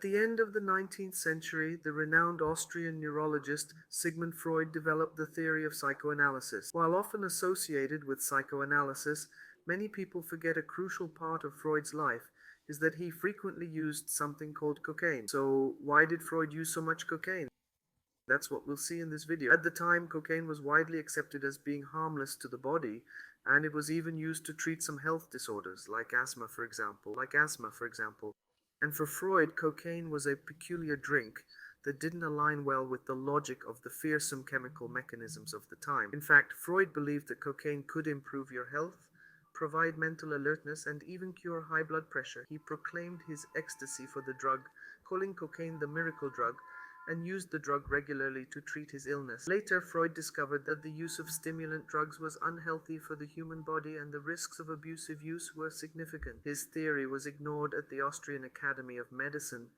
At the end of the 19th century, the renowned Austrian neurologist Sigmund Freud developed the theory of psychoanalysis. While often associated with psychoanalysis, many people forget a crucial part of Freud's life is that he frequently used something called cocaine. So why did Freud use so much cocaine? That's what we'll see in this video. At the time, cocaine was widely accepted as being harmless to the body, and it was even used to treat some health disorders like asthma, for example. And for Freud, cocaine was a peculiar drink that didn't align well with the logic of the fearsome chemical mechanisms of the time. In fact, Freud believed that cocaine could improve your health, provide mental alertness, and even cure high blood pressure. He proclaimed his ecstasy for the drug, calling cocaine the miracle drug, and used the drug regularly to treat his illness. Later, Freud discovered that the use of stimulant drugs was unhealthy for the human body and the risks of abusive use were significant. His theory was ignored at the Austrian Academy of Medicine.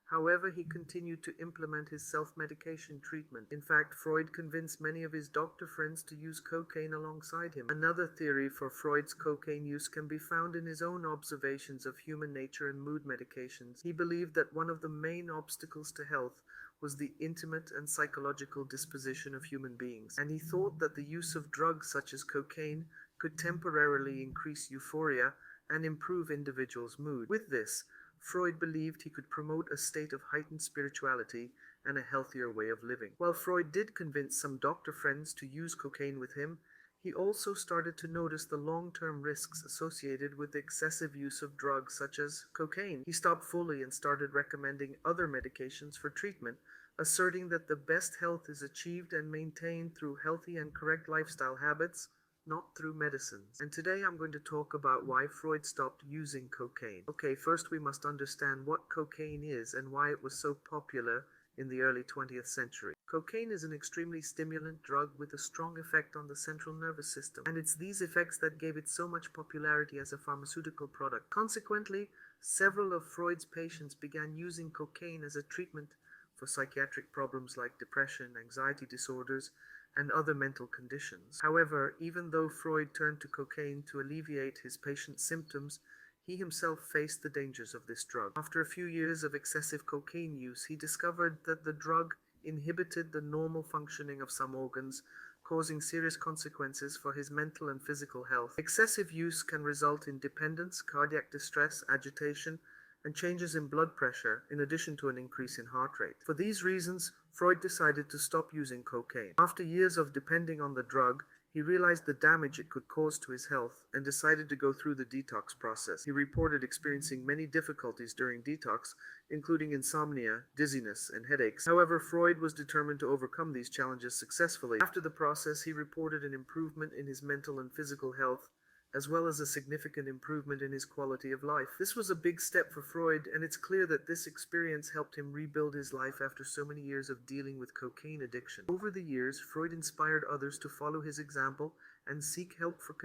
However, he continued to implement his self-medication treatment. In fact, Freud convinced many of his doctor friends to use cocaine alongside him. Another theory for Freud's cocaine use can be found in his own observations of human nature and mood medications. He believed that one of the main obstacles to health was the intimate and psychological disposition of human beings, and he thought that the use of drugs such as cocaine could temporarily increase euphoria and improve individuals' mood. With this, Freud believed he could promote a state of heightened spirituality and a healthier way of living. While Freud did convince some doctor friends to use cocaine with him, he also started to notice the long-term risks associated with excessive use of drugs such as cocaine. He stopped fully and started recommending other medications for treatment, asserting that the best health is achieved and maintained through healthy and correct lifestyle habits, not through medicines. And today I'm going to talk about why Freud stopped using cocaine. Okay, first we must understand what cocaine is and why it was so popular in the early 20th century. Cocaine is an extremely stimulant drug with a strong effect on the central nervous system, and it's these effects that gave it so much popularity as a pharmaceutical product. Consequently, several of Freud's patients began using cocaine as a treatment for psychiatric problems like depression, anxiety disorders, and other mental conditions. However, even though Freud turned to cocaine to alleviate his patients' symptoms, he himself faced the dangers of this drug. After a few years of excessive cocaine use, he discovered that the drug inhibited the normal functioning of some organs, causing serious consequences for his mental and physical health. Excessive use can result in dependence, cardiac distress, agitation, and changes in blood pressure, in addition to an increase in heart rate. For these reasons, Freud decided to stop using cocaine. After years of depending on the drug, he realized the damage it could cause to his health and decided to go through the detox process. He reported experiencing many difficulties during detox, including insomnia, dizziness, and headaches. However, Freud was determined to overcome these challenges successfully. After the process, he reported an improvement in his mental and physical health, as well as a significant improvement in his quality of life. This was a big step for Freud, and it's clear that this experience helped him rebuild his life after so many years of dealing with cocaine addiction. Over the years, Freud inspired others to follow his example and seek help for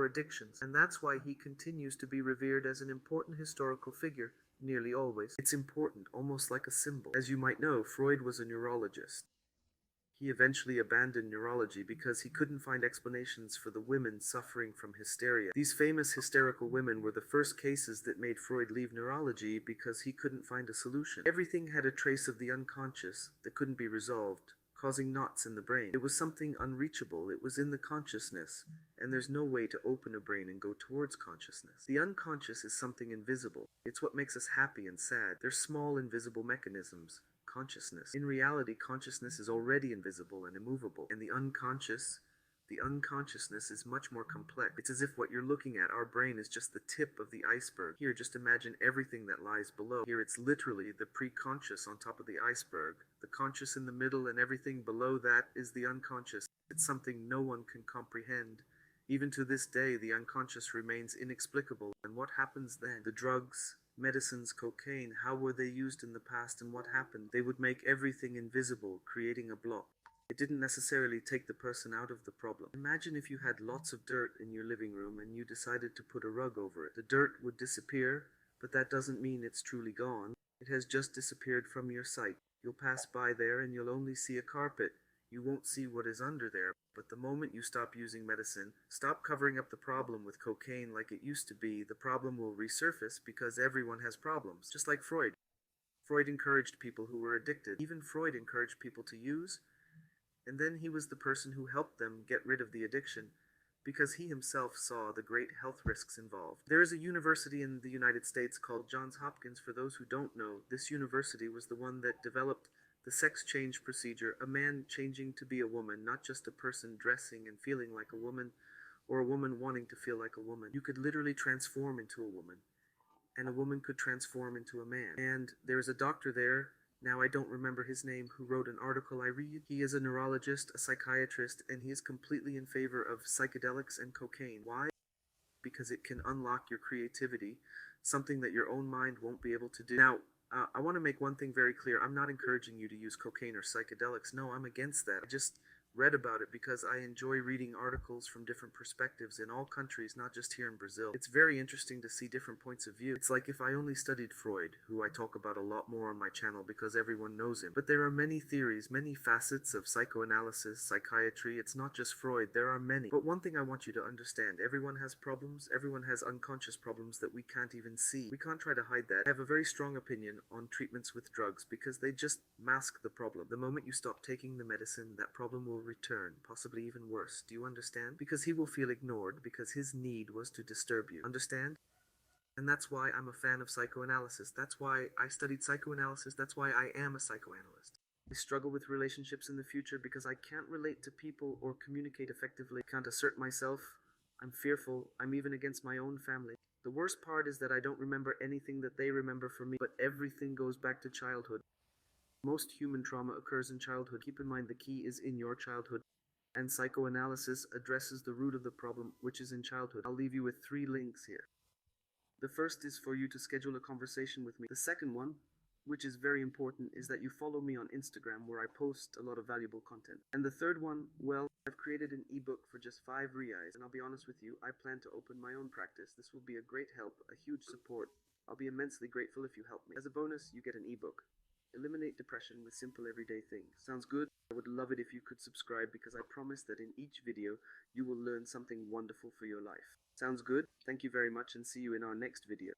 addictions, and that's why he continues to be revered as an important historical figure nearly always. It's important, almost like a symbol. As you might know, Freud was a neurologist. He eventually abandoned neurology because he couldn't find explanations for the women suffering from hysteria. These famous hysterical women were the first cases that made Freud leave neurology because he couldn't find a solution. Everything had a trace of the unconscious that couldn't be resolved, causing knots in the brain. It was something unreachable. It was in the consciousness, and there's no way to open a brain and go towards consciousness. The unconscious is something invisible. It's what makes us happy and sad. They're small, invisible mechanisms. Consciousness. In reality, consciousness is already invisible and immovable, and the unconsciousness is much more complex. It's as if what you're looking at, our brain, is just the tip of the iceberg. Here, just imagine everything that lies below. Here, it's literally the pre-conscious on top of the iceberg, the conscious in the middle, and everything below that is the unconscious. It's something no one can comprehend. Even to this day, the unconscious remains inexplicable. And what happens then? The drugs, medicines, cocaine, how were they used in the past and what happened? They would make everything invisible, creating a block. It didn't necessarily take the person out of the problem. Imagine if you had lots of dirt in your living room and you decided to put a rug over it. The dirt would disappear, but that doesn't mean it's truly gone. It has just disappeared from your sight. You'll pass by there and you'll only see a carpet. You won't see what is under there. But the moment you stop using medicine, stop covering up the problem with cocaine like it used to be, the problem will resurface because everyone has problems, just like Freud. Freud encouraged people who were addicted. Even Freud encouraged people to use, and then he was the person who helped them get rid of the addiction because he himself saw the great health risks involved. There is a university in the United States called Johns Hopkins. For those who don't know, this university was the one that developed the sex change procedure, a man changing to be a woman, not just a person dressing and feeling like a woman, or a woman wanting to feel like a woman. You could literally transform into a woman, and a woman could transform into a man. And there's a doctor there, now I don't remember his name, who wrote an article I read. He is a neurologist, a psychiatrist, and he is completely in favor of psychedelics and cocaine. Why? Because it can unlock your creativity, something that your own mind won't be able to do. Now, I want to make one thing very clear. I'm not encouraging you to use cocaine or psychedelics. No, I'm against that. I just read about it because I enjoy reading articles from different perspectives in all countries, not just here in Brazil. It's very interesting to see different points of view. It's like if I only studied Freud, who I talk about a lot more on my channel because everyone knows him. But there are many theories, many facets of psychoanalysis, psychiatry. It's not just Freud, there are many. But one thing I want you to understand, everyone has problems, everyone has unconscious problems that we can't even see. We can't try to hide that. I have a very strong opinion on treatments with drugs because they just mask the problem. The moment you stop taking the medicine, that problem will return, possibly even worse. Do you understand? Because he will feel ignored because his need was to disturb you. Understand? And that's why I'm a fan of psychoanalysis. That's why I studied psychoanalysis. That's why I am a psychoanalyst. I struggle with relationships in the future because I can't relate to people or communicate effectively. I can't assert myself. I'm fearful. I'm even against my own family. The worst part is that I don't remember anything that they remember from me, but everything goes back to childhood. Most human trauma occurs in childhood. Keep in mind the key is in your childhood. And psychoanalysis addresses the root of the problem, which is in childhood. I'll leave you with 3 links here. The first is for you to schedule a conversation with me. The second one, which is very important, is that you follow me on Instagram, where I post a lot of valuable content. And the third one, well, I've created an ebook for just 5 reais, and I'll be honest with you, I plan to open my own practice. This will be a great help, a huge support. I'll be immensely grateful if you help me. As a bonus, you get an ebook. Eliminate depression with simple everyday things. Sounds good? I would love it if you could subscribe because I promise that in each video you will learn something wonderful for your life. Sounds good? Thank you very much and see you in our next video.